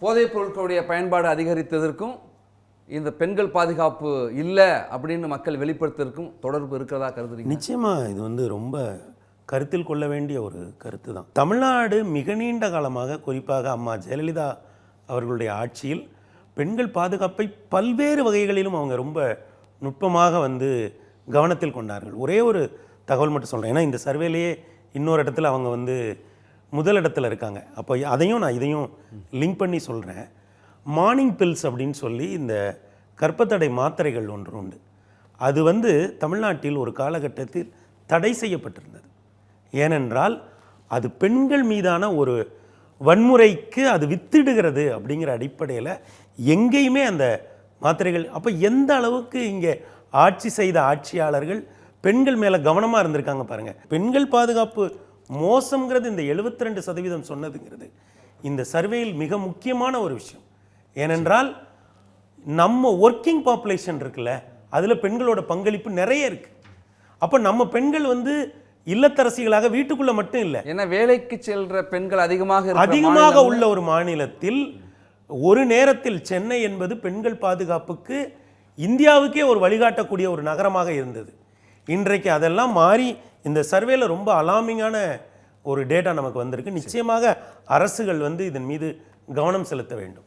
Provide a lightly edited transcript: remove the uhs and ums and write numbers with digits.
போதைப் பொருட்களுடைய பயன்பாடு அதிகரித்ததற்கும் இந்த பெண்கள் பாதுகாப்பு இல்லை அப்படின்னு மக்கள் வெளிப்படுத்துவதற்கும் தொடர்பு இருக்கிறதா கருதுறீங்க? நிச்சயமாக இது ரொம்ப கருத்தில் கொள்ள வேண்டிய ஒரு கருத்து தான். தமிழ்நாடு மிக நீண்ட காலமாக, குறிப்பாக அம்மா ஜெயலலிதா அவர்களுடைய ஆட்சியில் பெண்கள் பாதுகாப்பை பல்வேறு வகைகளிலும் அவங்க ரொம்ப நுட்பமாக கவனத்தில் கொண்டார்கள். ஒரே ஒரு தகவல் மட்டும் சொல்கிறேன், ஏன்னா இந்த சர்வேலேயே இன்னொரு இடத்துல அவங்க முதல் இடத்துல இருக்காங்க. அப்போ அதையும் நான் இதையும் லிங்க் பண்ணி சொல்கிறேன். மார்னிங் பில்ஸ் அப்படின்னு சொல்லி இந்த கர்ப்பத்தடை மாத்திரைகள் ஒன்று உண்டு. அது தமிழ்நாட்டில் ஒரு காலகட்டத்தில் தடை செய்யப்பட்டிருந்தது. ஏனென்றால் அது பெண்கள் மீதான ஒரு வன்முறைக்கு அது வித்திடுகிறது அப்படிங்கிற அடிப்படையில் எங்கேயுமே அந்த மாத்திரைகள். அப்போ எந்த அளவுக்கு இங்கே ஆட்சி செய்த ஆட்சியாளர்கள் பெண்கள் மேலே கவனமாக இருந்திருக்காங்க பாருங்கள். பெண்கள் பாதுகாப்பு மோசங்கிறது இந்த 72% சொன்னதுங்கிறது இந்த சர்வேயில் மிக முக்கியமான ஒரு விஷயம். ஏனென்றால் நம்ம ஒர்க்கிங் பாப்புலேஷன் இருக்குல்ல, அதில் பெண்களோட பங்களிப்பு நிறைய இருக்குது. அப்போ நம்ம பெண்கள் இல்லத்தரசிகளாக வீட்டுக்குள்ளே மட்டும் இல்லை, ஏன்னா வேலைக்கு செல்ற பெண்கள் அதிகமாக உள்ள ஒரு மாநிலத்தில் ஒரு நேரத்தில் சென்னை என்பது பெண்கள் பாதுகாப்புக்கு இந்தியாவுக்கே ஒரு வழிகாட்டக்கூடிய ஒரு நகரமாக இருந்தது. இன்றைக்கு அதெல்லாம் மாறி இந்த சர்வேல ரொம்ப அலாமிங்கான ஒரு டேட்டா நமக்கு வந்திருக்கு. நிச்சயமாக அரசுகள் இதன் மீது கவனம் செலுத்த வேண்டும்.